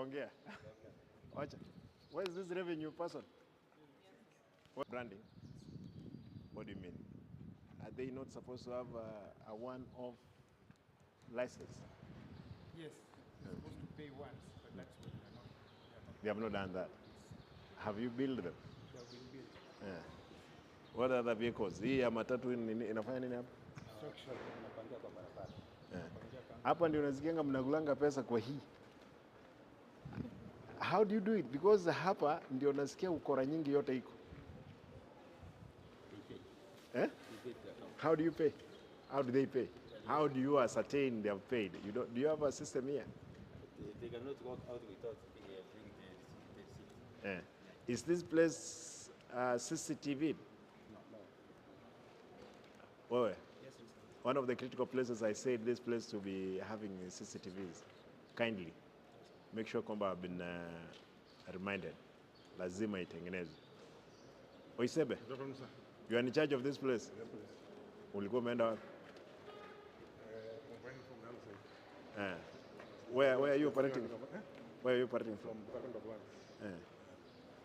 Utaongea. Wacha. Where is this revenue person? What branding? What do you mean? Are they not supposed to have a one-off license? Yes, they're supposed to pay once, but that's what they're not. They have not done that. Have you billed them? They have been built. Yeah. What other vehicles? Hii ya matatu inafanya nini hapa? Structure inapangia kwa barabara. Yeah. Hapa ndio unasikianga mnagulanga pesa kwa hii. How do you do it? Because hapa ndio nasikia ukora nyingi yote iko. Eh? How do you pay? How do they pay? How do you ascertain they have paid? You don't, do you have a system here? They cannot walk out without bringing the receipt. Yeah. Is this place CCTV? No. Oh, Yes, one of the critical places I said this place to be having CCTVs. Kindly make sure kwamba have been reminded. Lazima itengenezwe. Oisebe, you are in charge of this place? Ulikuwa umeenda wapi? Where are you operating? Where are you operating from?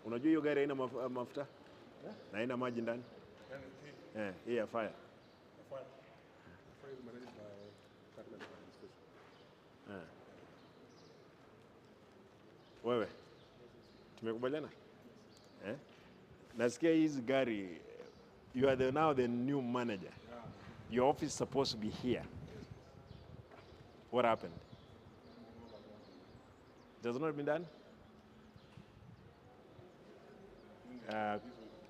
Unajua hiyo gari haina mafuta? Na haina maji ndani? Hii ya fire. Fire is managed by Cabinet Administration. Wewe tumekubaliana? Nasikia hizi gari, you are now the new manager. Your office is supposed to be here. What happened? It has not been done?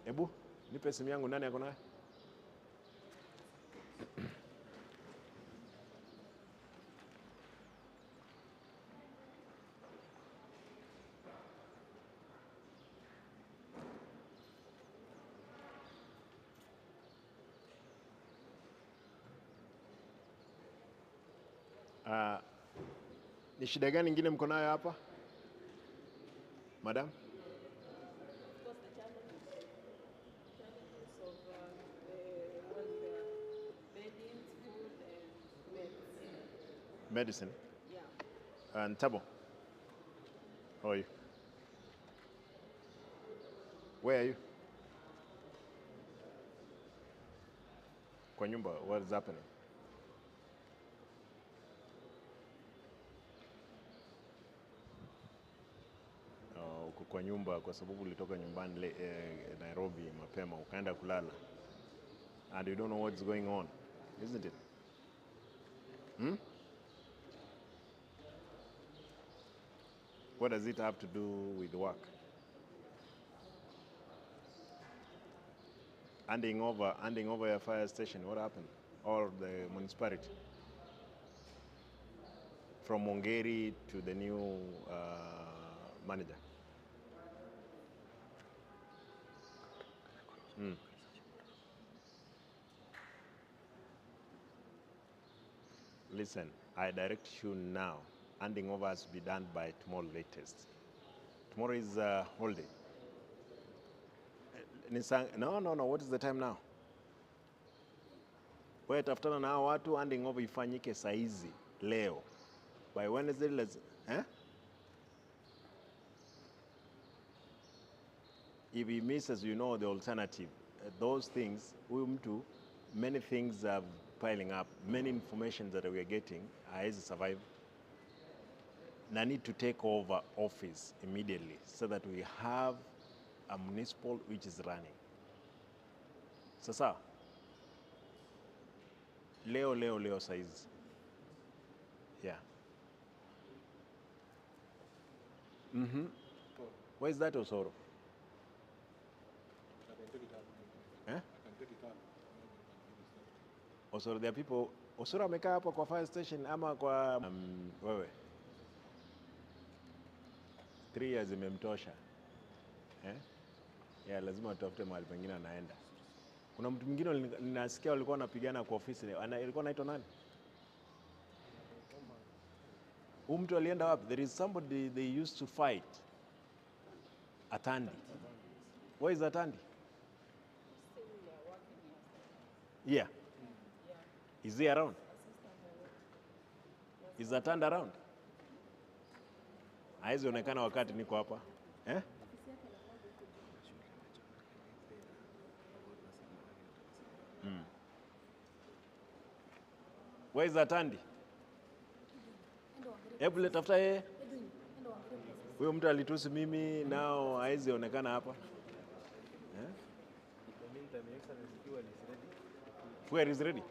Ebu, nipe simu yangu, nani ako nayo? Ni shida gani nyingine mko nayo hapa? Madam? Because the challenges of all the beddings, food, and meds. Medicine? Yeah. And Tabo? How are you? Where are you? Kwa nyumba, what is happening? Uko kwa nyumba kwa sababu ulitoka nyumbani Nairobi mapema ukaenda kulala. And you don't know what's going on, isn't it? What does it have to do with work? Handing over your fire station, what happened? Or the municipality? From Mongeri to the new manager. Listen, I direct you now. Handing over has to be done by tomorrow latest. Tomorrow is holiday. No. What is the time now? Wewe tafutana na watu, handing over ifanyike saizi leo. By Wednesday, let's. If he misses, you know the alternative. Those things, many things are piling up. Many information that we are getting, has survived. I need to take over office immediately so that we have a municipal which is running. Sasa, leo size. Yeah. Where is that Osoro? I can take it out. Eh? I can take it out. Osoro, there are people. Osoro amekaa hapa kwa fire station ama kwa wewe. 3 years imemtosha. Yeah, lazima tutafute mahali pengine anaenda. Kuna mtu mwingine ninasikia walikuwa wanapigana kwa ofisi. Alikuwa anaitwa nani? Huyu mtu alienda wapi? There is somebody they used to fight. Atandi. Where is Atandi? Still we are working here. Yeah. Yeah. Is he around? Assistant director. Is Atandi around? haizi onekana wakati niko hapa. Eh? Where is Atandi? Hebu letafuta yeye. Huyo mtu alitusi mimi, nao haizi onekana hapa. Eh? Fuel is ready? Yes.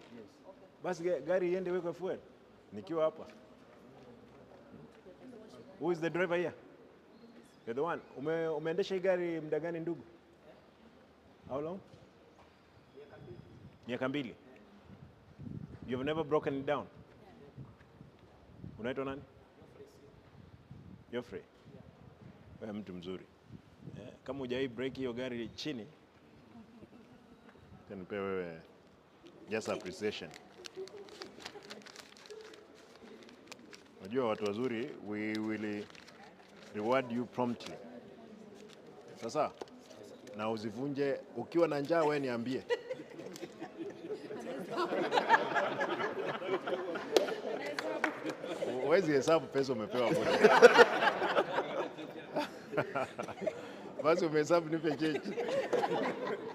Basi gari iende wekwe fuel. Nikiwa hapa. Who is the driver here? You're the one. Umeendesha hii gari muda gani ndugu? How long? Miaka mbili. You've never broken it down? Unaitwa nani? Geoffrey. Wewe mtu mzuri. Kama hujai break hiyo gari chini, nipe wewe just appreciation. Unajua watu wazuri, we will reward you promptly. Sasa na usivunje, ukiwa na njaa wewe niambie. Wezi hesabu pesa umepewa bure. Basi umehesabu nipe change.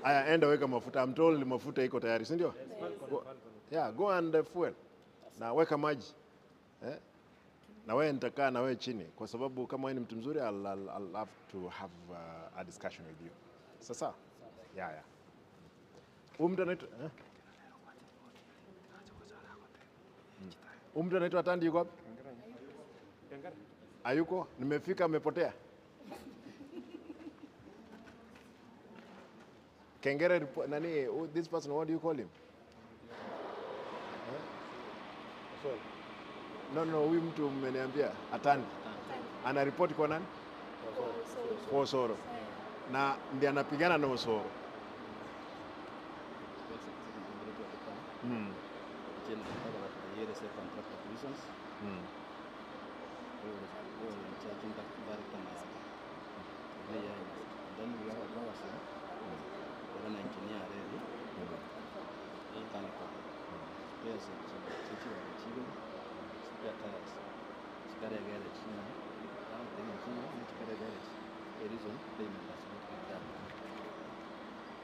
Aya, enda weka mafuta. I'm told mafuta iko tayari, si ndio? Yeah, go and fuel. Na weka maji. Na wewe nitakaa na wewe chini kwa sababu kama wewe ni mtu mzuri I'll have to have a discussion with you. Sasa? Yeah. Mtu anaitwa mtu anaitwa Atandi yuko wapi? Hayuko? Nimefika amepotea. Kengere nani this person, what do you call him? No, huyu mtu mmeniambia Atandi. Ana report kwa nani? Kwa Osoro. Na ndiye anapigana na Osoro.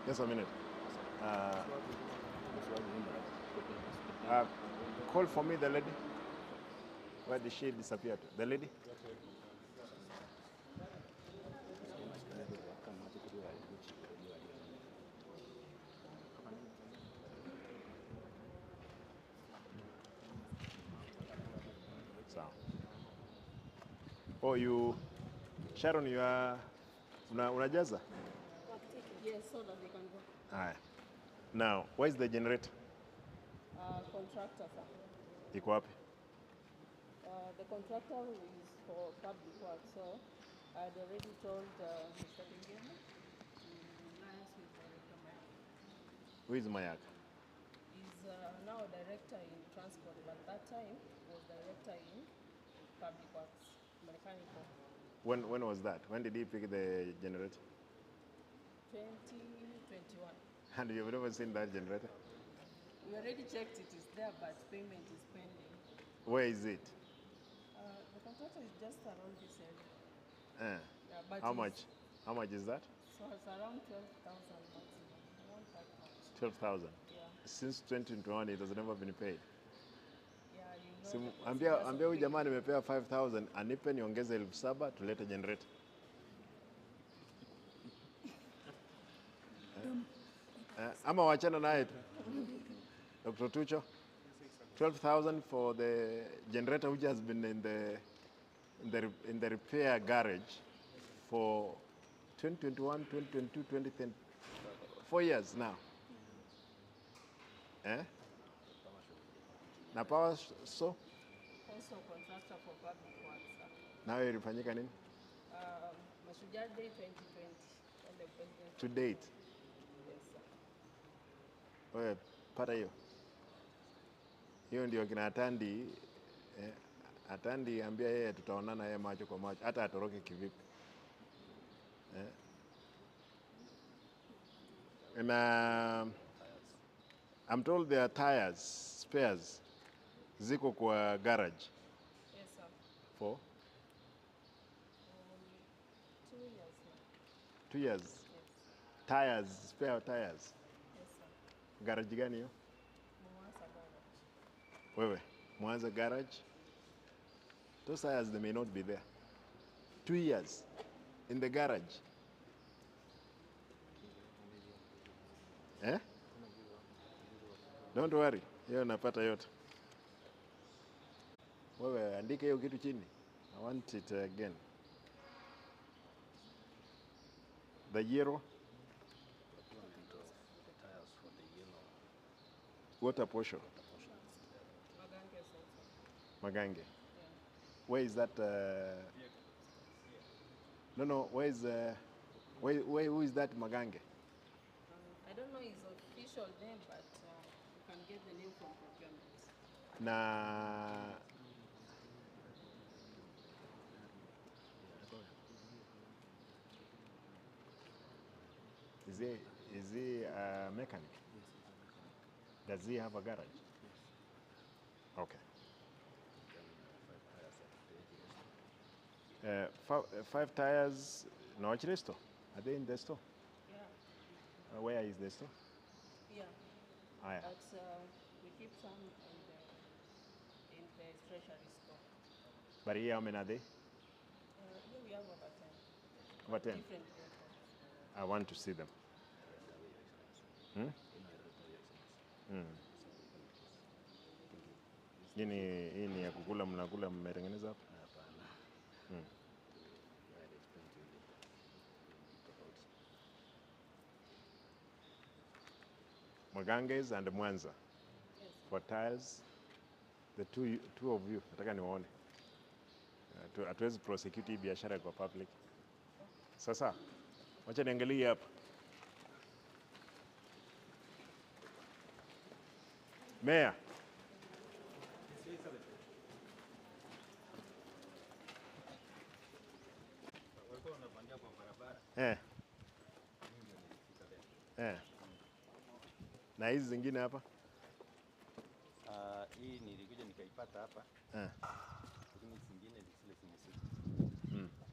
Just a minute. Call for me the lady. Where did she disappear to? The lady? So. Oh, you, Sharon, you are, unajaza? Yes, so that they can go. Alright. Now, where is the generator? Contractor, sir. Iko wapi? The contractor is for public work, so I had already told Mr. Kingene to liaise with Director Mayaka. Who is Mayaka? He's now director in transport, but that time was director in public works, mechanical. When was that? When did he pick the generator? 2021. And you've never seen that generator? We already checked it, it's there, but payment is pending. Where is it? The contractor is just around this area. Yeah, but How much? How much is that? So it's around 12,000 maximum. I won't have much. 12,000. Yeah. Since 2021 it has never been paid. Yeah, you know. Ambia huyu jamaa nimepewa 5,000 anipe niongeze 7,000 tulete generator. Ama wachana naye tu. Dr. Tucho, 12,000 for the generator which has been in the repair garage for 2021, 2022, 2010, 4 years now. Na power so? Also contractor for public works. Nayo ilifanyika nini? Mashujaa Day 2020. When the president. To date. Yes, sir. Wewe pata hiyo. Hiyo ndio kina Atandi. Atandi ambia yeye tutaonana yeye macho kwa macho hata atoroke kivipi. And I'm told there are tires, spares ziko kwa garage. Yes, sir. For? 2 years. Yes. Tires, spare tires. Yes, sir. Garage gani hiyo? Mwasa garage. Wewe, Mwanza garage. Those tires, they may not be there. 2 years in the garage. Eh? Don't worry, hiyo napata yote. Wewe andika hiyo kitu chini. I want it again. The yellow. Tires for the yellow. Water portion. Magange is also. Magange. Yeah. Where is that? No. Where is who is that Magange? I don't know his official name, but you can get the name from procurement. Na is he a mechanic? Does he have a garage? Okay. 5 tires. No, which the store? Are they in the store? Yeah. Where is the store? Yeah. Yeah. But we keep some in the treasury store. But here, how many are they? Here we have over 10. Over 10. Different vehicles. I want to see them. Hii ni ya kukula, mnakula mmetengeneza hapa? Hapana. Maganges and Mwanza. Yes. For tires, the two of you, nataka niwaone. Hatuwezi prosecute hii biashara kwa public. Sasa, wacha niangalie hapa. Mayor. Walikuwa wanapandia kwa barabara. Na hizi zingine hapa? Hii nilikuja nikaipata hapa. Lakini zingine zile zimesika.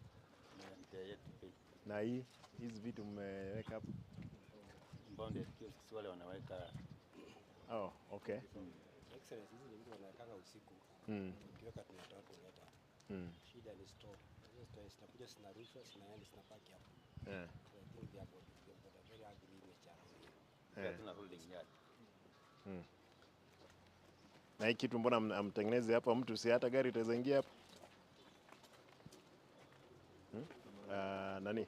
Na nitayetu pay. Na hizi vitu mmeweka hapa? Bounded kiosks wale wanaweka. Oh, okay. Excellence, hizi ni vitu wanawekanga usiku. Ukiweka tunatoa kuleta. Shida ni store. Hizo store zinakuja zinarushwa, zinaenda zinapaki hapo. So I think they have got a very ugly nature. Hatuna holding yard. Na hii kitu mbona amtengeneze hapa, mtu si hata gari itaweza ingia hapa? Nani?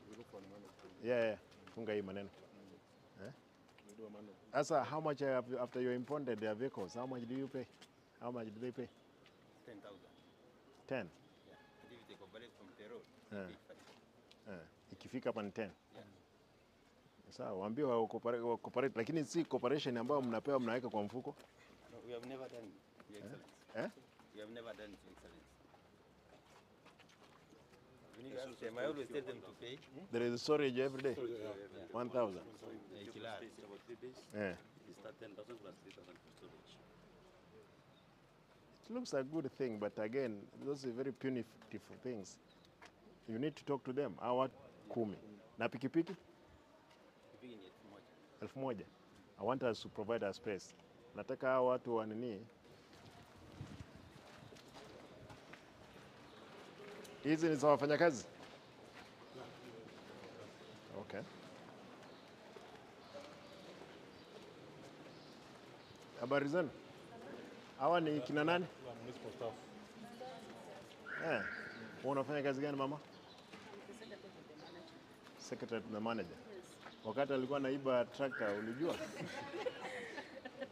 Yeah. Funga hii maneno. Sasa, how much after you imported their vehicles, how much do you pay? How much do they pay? 10,000. 10? Yeah. And if they cooperate from the road, they pay 5. Ikifika hapa ni 10? Yeah. Sawa, waambie wa cooperate, lakini si cooperation ambayo mnapewa mnaweka kwa mfuko. No, we have never done the excellence. We have never done the excellence. We need to ask them. I always tell them to pay. There is storage every day? 1,000? Yeah. It's 10,000 plus 3,000 for storage. It looks a good thing, but again, those are very punitive things. You need to talk to them. Hawa 10. Na pikipiki? Pikipiki ni 1,000. 1,000. I want us to provide a space. Nataka hawa watu wanini. Hizi ni za wafanyakazi? Okay. Habari zenu? Hawa ni kina nani? Municipal staff. Unafanya kazi gani mama? Secretary to the manager. Wakati alikuwa naiba tractor ulijua?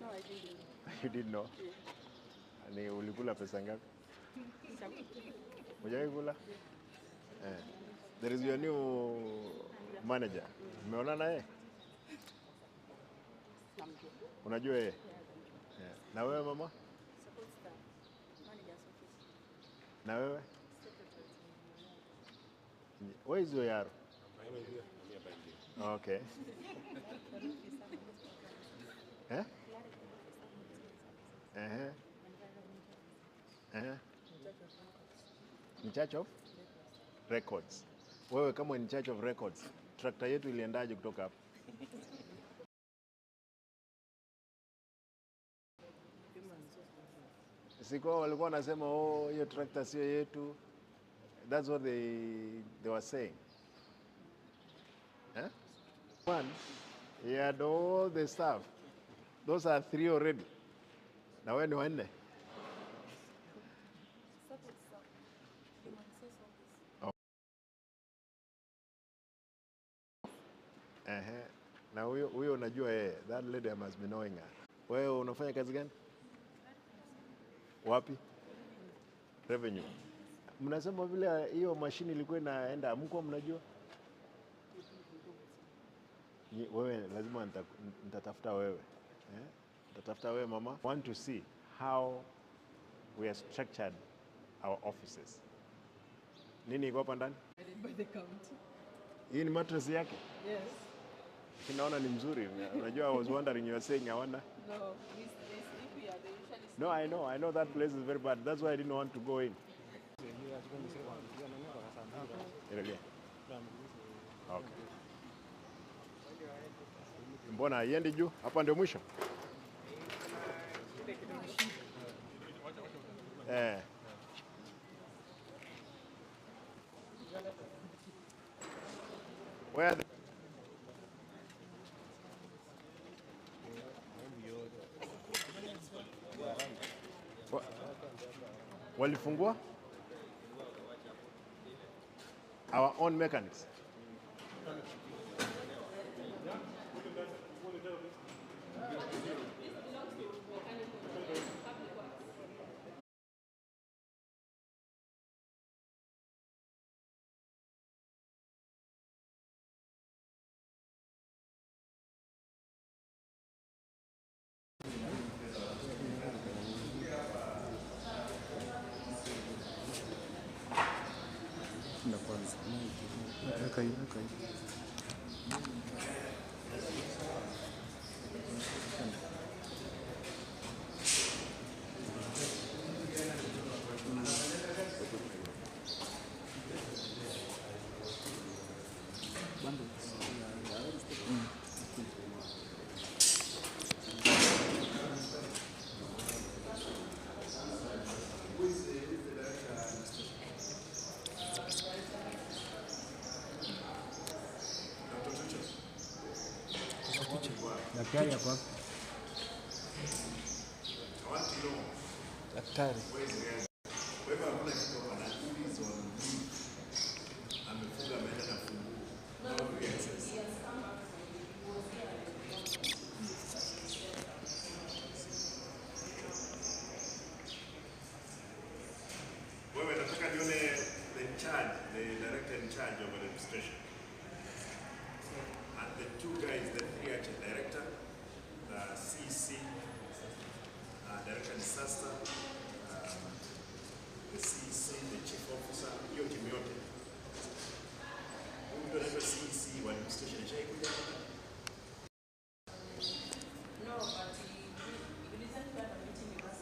No, I didn't. You didn't know? Ni ulikula pesa ngapi? Hujawahi kula? There is your new manager. Umeonana yeye? Unajua yeye? Na wewe mama? Support staff. Manager's office. Na wewe? Where is your yaro? Okay. In charge of records. Wewe kama in charge of records, Tractor yetu iliendaje kutoka hapa? Siko walikuwa wanasema oh, hiyo tractor sio yetu. That's what they were saying. Huh? One, he had all the stuff. Those are 3 already. Na wewe ni wanne. Na huyo unajua yeye, that lady must be knowing her. Wewe unafanya kazi gani? Wapi? Revenue. Mnasema vile hiyo mashini ilikuwa inaenda, mko mnajua? Wewe lazima nitatafuta wewe. Nitatafuta wewe mama. Want to see how we are structured our offices. Nini iko hapa ndani? By the county. Hii ni mattress yake? Yes. Kinaona ni mzuri. Unajua I was wondering you were saying hawana. No, they sleep here. They usually sleep. No, I know that place is very bad. That's why I didn't want to go in. Really? Okay. Mbona haiendi juu? Hapa ndio mwisho? Where walifungua? Our own mechanics. Daktari hapo. Daktari. Wewe hakuna kitu ana hizo amefunga ameenda na funguo. Wewe nataka nione the director in charge of administration. And the 2 guys, the 3 actually director, the CC, director disaster, the CC, the chief officer, hiyo timu yote. Huyu ndio CC wa administration ishaikuja hapa. No, but he didn't have a meeting with us.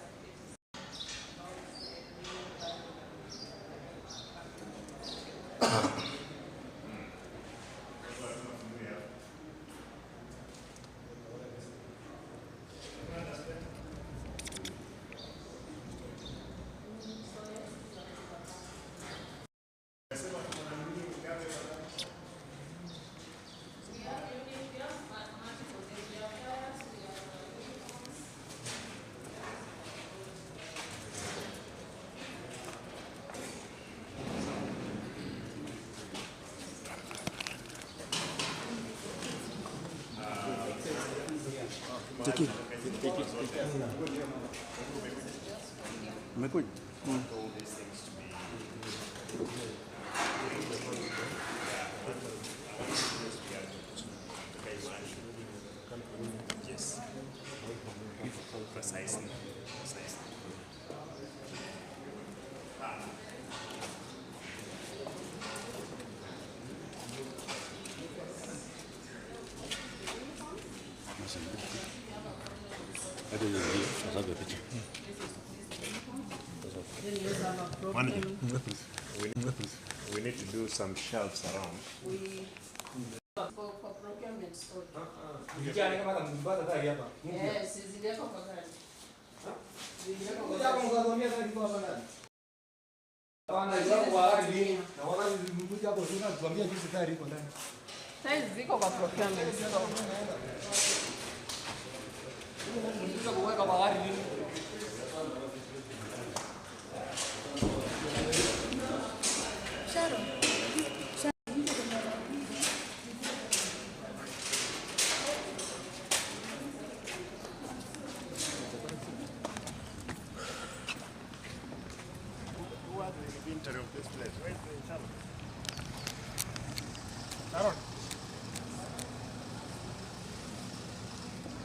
Tiki. Umekuja? Yes. Precisely. We need to do some shelves around. and stored. Vijana kama mtapata tayari hapa. Yes, ziliwekwa kwa gari. Ziliwekwa kwa Kuja hapo gari. mkazombia sasa kwa bana. Bana hizo kwa hadi na wala mkuja hapo tuna tuambia jinsi tayari iko ndani. Tiles ziko kwa procurement store. Mkuja kuweka bahari nini? Sharon. Who was the inventor of this place? Where's the Sharon?